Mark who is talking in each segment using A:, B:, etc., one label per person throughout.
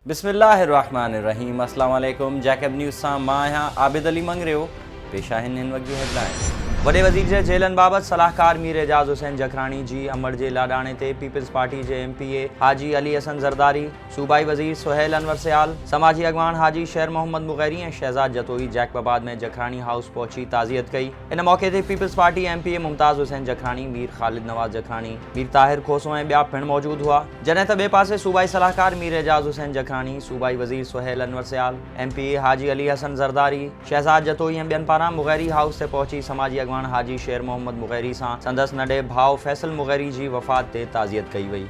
A: बिस्मिल्लाहिर्रहमानिर्रहीम। अस्सलाम वालेकुम। जैकब न्यूज़ सां मां आहियां आबिद अली मंगरियो। पेश आहिनि हिन वक़्त जूं हेडलाइन। वॾे वज़ीर जे जेलनि बाबति सलाहकार मीर एजाज़ हुसैन जखराणी जी अमड़ जे लाॾाणे ते पीपल्स पार्टी जे MPA हाजी अली हसन ज़रदारी, सूबाई वज़ीर सुहेल अनवर सियाल, समाजी अॻवान हाजी शेर मोहम्मद मुग़ैरी ऐं शहज़ाद जतोई जैकबाबाद में जखराणी हाउस पहुची ताज़ियत कई। इन मौक़े ते peoples party MPA Mumtaz Hussain Jakhrani, Mir Khalid Nawaz Jakhrani, Mir Tahir खोसो ऐं ॿिया पिणु मौजूद हुआ। जॾहिं त ॿिए पासे सूबाई सलाहकार मीर एजाज़ हुसैन जखराणी, सूबाई वज़ीर सुहेल अनवर सियाल, MPA हाजी अली हसन ज़रदारी, शहज़ाद जतोई ऐं ॿियनि पारां मुग़ैरी हाउस ते पहुची समाजी अॻवान हाजी शेर मोहम्मद मुग़ैरी सां संदसि नंढे भाउ फैसल मुग़ैरी जी वफ़ात ते ताज़ियत कई वई।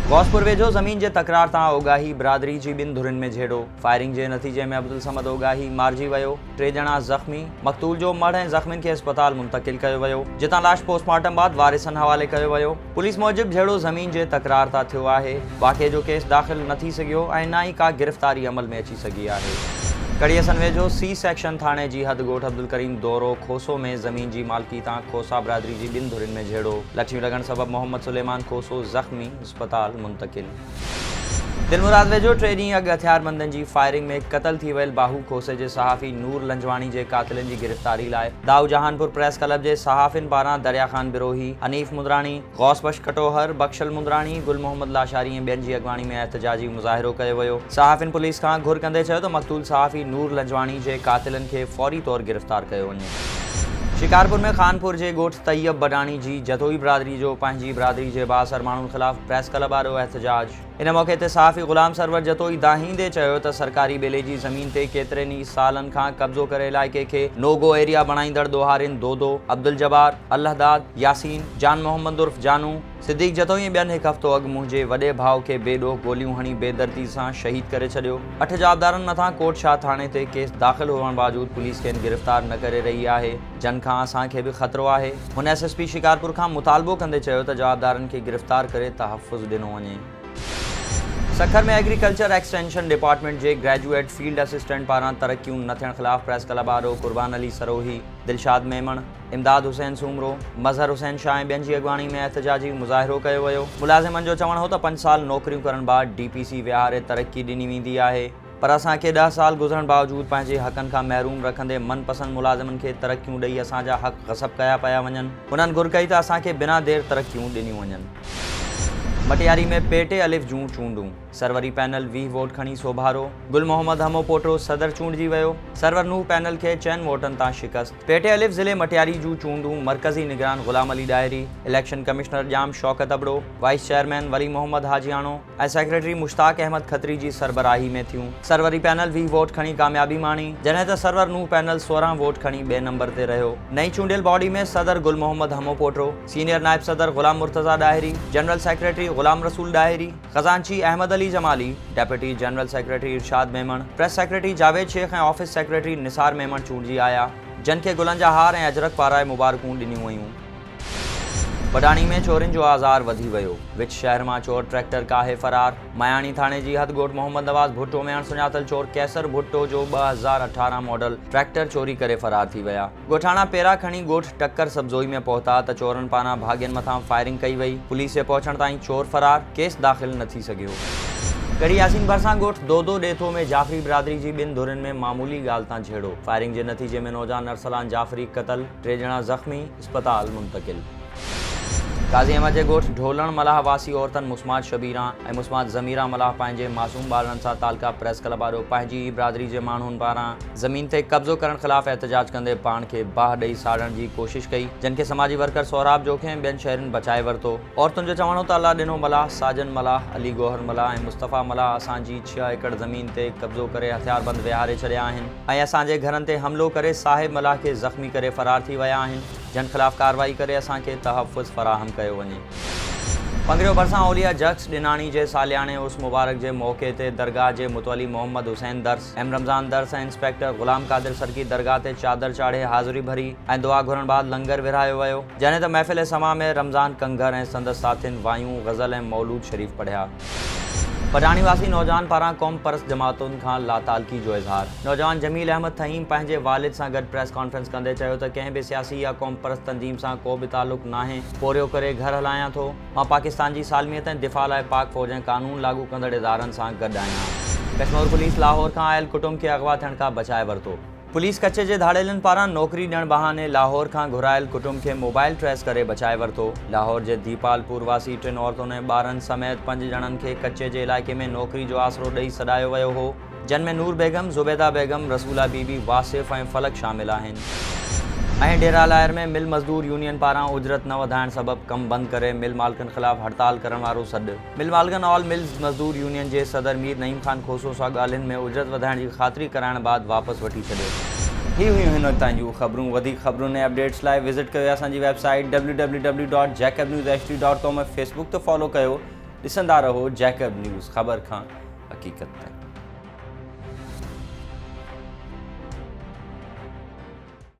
A: गौसपुर वेझो ज़मीन जे तकरार तां ओगाही बिरादरी जी ॿिनि धुरियुनि में झेड़ो। फायरिंग जे नतीजे में अब्दुल समद ओगाही मारिजी वियो। 3 ॼणा ज़ख़्मी। मक़तूल जो मढ़ ऐं ज़ख़्मियुनि खे अस्पताल मुंतक़िल कयो वियो, जितां लाश पोस्टमार्टम बाद वारिसनि हवाले कयो वियो। पुलिस मूजिबि झेड़ो ज़मीन जे तकरार तां थियो आहे। वाक़िए जो केस दाख़िल न थी सघियो ऐं न ई का गिरफ़्तारी अमल में अची सघी आहे। कड़ियसन वेझो C सेक्शन थाणे जी हद ॻोठ अब्दुल करीम दोरो खोसो में ज़मीन जी मालिकी तां खोसा बिरादरी जी ॿिनि धुरियुनि में झेड़ो। लठियूं लॻण सबबि मोहम्मद सुलेमान खोसो ज़ख़्मी, अस्पताल मुंतक़िल। दिलमुराद वेझो 3 ॾींहं अॻु हथियारबंदनि जी फायरिंग में क़तल थी वियल बाहू खोसे जे सहाफ़ी नूर लंजवाणी जे क़ातिलनि जी गिरफ़्तारी लाइ दाऊ जहानपुर प्रेस क्लब जे सहाफ़ियुनि पारां दरिया ख़ान बिरोही, हनीफ़ मुंदराणी, गौसबश कटोहर, बख्शल मुंदराणी, गुल मोहम्मद लाशारी ऐं ॿियनि जी अॻवानी में एहतजाजी मुज़ाहिरो कयो वियो। सहाफ़ियुनि पुलिस खां घुर कंदे चयो त मक़तूल सहाफ़ी नूर लंजवाणी जे क़ातिलनि खे फ़ौरी तौरु गिरफ़्तार कयो वञे। शिकारपुर में खानपुर जे ॻोठ तैयब बडाणी जी जतोई बिरादरी जो पंहिंजी बिरादरी जे बासर माण्हुनि ख़िलाफ़ प्रेस क्लब वारो एहतजाज। इन मौक़े ते सहाफ़ी ग़ुलाम सरवर जतोई दाहींदे चयो त सरकारी ॿेले जी ज़मीन ते केतिरनि ई सालनि खां कब्ज़ो करे इलाइक़े खे नो-गो एरिया बणाईंदड़ दोहारिन दोदो, अब्दुल जब्बार, अल्लाहदाद, यासीन, जान मोहम्मद उर्फ़ जानू, सिद्दीक़ जतोई ऐं ॿियनि हिकु हफ़्तो अॻु मुंहिंजे वॾे भाउ खे बेॾोह गोलियूं हणी बेदर्दी सां शहीद करे छॾियो। 8 जाबदारनि मथां कोट शाह थाणे ते केस दाख़िल हुअण बावजूदि पुलिस खेनि गिरफ़्तार न करे रही आहे। जन खां असांखे बि ख़तरो आहे। हुन SSP शिकारपुर खां मुतालबो कंदे चयो त जाबदारनि खे गिरफ़्तार करे तहफ़्फ़ुज़ ॾिनो वञे। सखर में एग्रीकल्चर एक्सटेंशन डिपार्टमेंट जे ग्रेजुएट फील्ड असिस्टेंट पारां तरक्कियूं न थियण ख़िलाफ़ प्रेस क्लब वारो कुर्बान अली सरोही, दिलशाद मेमण, इमदाद हुसैन सूमरो, मज़हर हुसैन शाह ऐं ॿियनि जी अॻवानी में एहतजाजी मुज़ाहिरो कयो वियो। मुलाज़िमनि जो चवणु हो त 5 साल नौकरियूं करण बाद DPC विहारे तरक्की ॾिनी वेंदी आहे, पर असांखे 10 साल गुज़रण बावजूदि पंहिंजे हक़नि खां महरूम रखंदे मनपसंद मुलाज़िमनि खे तरक्कियूं ॾेई असांजा हक़ ग़सब कया पिया वञनि। हुननि घुर कई त असांखे बिना देर तरक्कियूं ॾिनियूं वञनि। मटियारी में पेटे अलिफ जूं चूंडूं। सरवरी पैनल 20 वोट खणी सोभारो। गुल मोहम्मद हमो पोटो सदर चूंडिजी वियो। सरवर नूह पैनल खे 4 वोटनि तां शिकस्त। पेटे अलिफ ज़िले मटियारी जूं चूंडूं मरकज़ी निगरान Ghulam Ali diary, election commissioner जाम शौकत अबड़ो, वाइस चेयरमैन वली मोहम्मद हाजियाणो ऐं सेक्रेटरी मुश्ताक अहमद खत्री जी सरबराही में थियूं। सरवरी पैनल 20 वोट खणी कामयाबी माणी, जॾहिं त सरवर नूह पैनल 16 वोट खणी ॿिए नंबर ते रहियो। नई चूंडियल बॉडी में सदर गुल मोहम्मद हमो पोटो, सीनियर नायब सदर ग़ुलाम मुर्तज़ा डायरी, जनरल सेक्रेटरी ग़ुलाम रसूल डायरी, खजांची Ahmed Ali Jamali, deputy general secretary Irshad Memon, press secretary Javed Shaikh ऐं ऑफिस सेक्रेटरी निसार मेमण चूंडिजी आया। जन खे गुलनि जा हार ऐं अजरक पाराए मुबारकूं ॾिनियूं वयूं। बडाणी में चोरियुनि जो आज़ार वधी वियो। विच शहर मां चोर ट्रैक्टर काहे फरार। मयाणी थाणे जी हद ॻोठ मोहम्मद नवाज़ भुट्टो में अणसुञातल चोर कैसर भुट्टो जो 2018 मॉडल ट्रैक्टर चोरी करे फरार थी विया। ॻोठाणा पेरा खणी ॻोठ टक्कर सब्ज़ोई में पहुता त चोरनि पारां भाॻियनि मथां फायरिंग कई वई। पुलिस जे पहुचण ताईं चोर फरार, केस दाख़िल न थी सघियो। कड़ी यासीन भरसां ॻोठ दोदो ॾेथो में जाफ़री बिरादरी जी ॿिनि धुरियुनि में मामूली ॻाल्हि तां झेड़ो। फायरिंग जे नतीजे में नौजवान अरसलान जाफ़री क़तल, 3 ॼणा ज़ख़्मी, अस्पताल मुंतक़िल। काज़ी अहमद जे ॻोठ ढोलण मलाह वासी औरतनि मुस्मात शबीरा ऐं मुस्मात ज़मीरा मलाह पंहिंजे मासूम ॿारनि सां तालका प्रेस क्लब वारो पंहिंजी बिरादरी जे माण्हुनि पारां ज़मीन ते कब्ज़ो करण ख़िलाफ़ एहतजाज कंदे पाण खे बाहि ॾेई साड़ण जी कोशिशि कई, जिन खे समाजी वर्कर सोहराब जोखे ऐं ॿियनि शहरनि बचाए वरितो। औरतुनि जो चवणो त अल्लाह ॾिनो मलाह, साजन मलाह, अली गौहर मलाह ऐं मुस्तफ़ा मलाह असांजी 6 एकड़ ज़मीन ते कब्ज़ो करे हथियारबंद विहारे छॾिया आहिनि ऐं असांजे घरनि ते हमिलो करे साहिब मलाह खे ज़ख़्मी करे फरार थी विया आहिनि। जन ख़िलाफ़ कार्रवाई करे असांखे तहफ़्फ़ुज़ फ़राहम कयो वञे। पंगरियो भरसां ओलिया जक्स ॾिनाणी जे सालियाने उर्स मुबारक जे मौक़े ते दरगाह जे मुतवली मोहम्मद हुसैन दर्स, एम रमज़ान दर्स ऐं इंस्पेक्टर ग़ुलाम कादिर सरकी दरगाह ते चादर चाढ़े हाज़िरी भरी ऐं दुआ घुरण बाद लंगर विरहायो वियो। जॾहिं त महफ़िल समा में रमज़ान कंगर ऐं संदसि साथियुनि वायूं, ग़ज़ल ऐं मौलूद शरीफ़ पढ़िया। पटाणी वासी नौजवान पारां क़ौम परस्त जमातुनि खां लातालगी जो इज़हार। नौजवान जमील अहमद थहीम पंहिंजे वालिद सां गॾु प्रेस कॉन्फ्रेंस कंदे चयो त कंहिं बि सियासी या क़ौम परस्त तंज़ीम सां को बि तालुक़ नाहे। पोरियो करे घर हलायां थो। मां पाकिस्तान जी सालमियत ऐं दिफ़ा लाइ पाक फ़ौज ऐं कानून लागू कंदड़ इदारनि सां गॾु आहियां। कश्मीर पुलिस लाहौर खां आयल कुटुंब खे अगवा थियण खां बचाए वरितो। पुलिस कच्चे जे धाड़ेलनि पारां नौकरी ॾियण बहाने लाहौर खां घुरायल कुटुंब खे मोबाइल ट्रेस करे बचाए वरितो। लाहौर जे दीपालपुर वासी 3 औरतुनि ऐं ॿारनि समेत 5 ॼणनि खे कच्चे जे इलाइक़े में नौकरी जो आसरो ॾेई सॾायो वियो हो, जिन में नूर बेगम, ज़ुबैदा बेगम, रसूला बीबी, वासिफ़ ऐं फलक शामिल आहिनि। ऐं डेरा लायर में मिल मज़दूर यूनियन पारां उजरत न वधाइण सबबि कमु बंदि करे मिल मालिकनि ख़िलाफ़ हड़ताल करण वारो सॾु। मिल मालिकनि ऑल मिल्स मज़दूर यूनियन जे सदर मीर नईम ख़ान खोसो सां ॻाल्हियुनि में उजरत वधाइण जी ख़ातिरी कराइण बाद वापसि वठी छॾियो। ही हुयूं हिन वक़्त ताईं जूं ख़बरूं। वधीक ख़बरुनि ऐं अपडेट्स लाइ विज़िट कयो असांजी वेबसाइट www.jacobnewsht.com ऐं फेसबुक ते फॉलो कयो। ॾिसंदा रहो जैकब न्यूज़, ख़बर खां हक़ीक़त ताईं।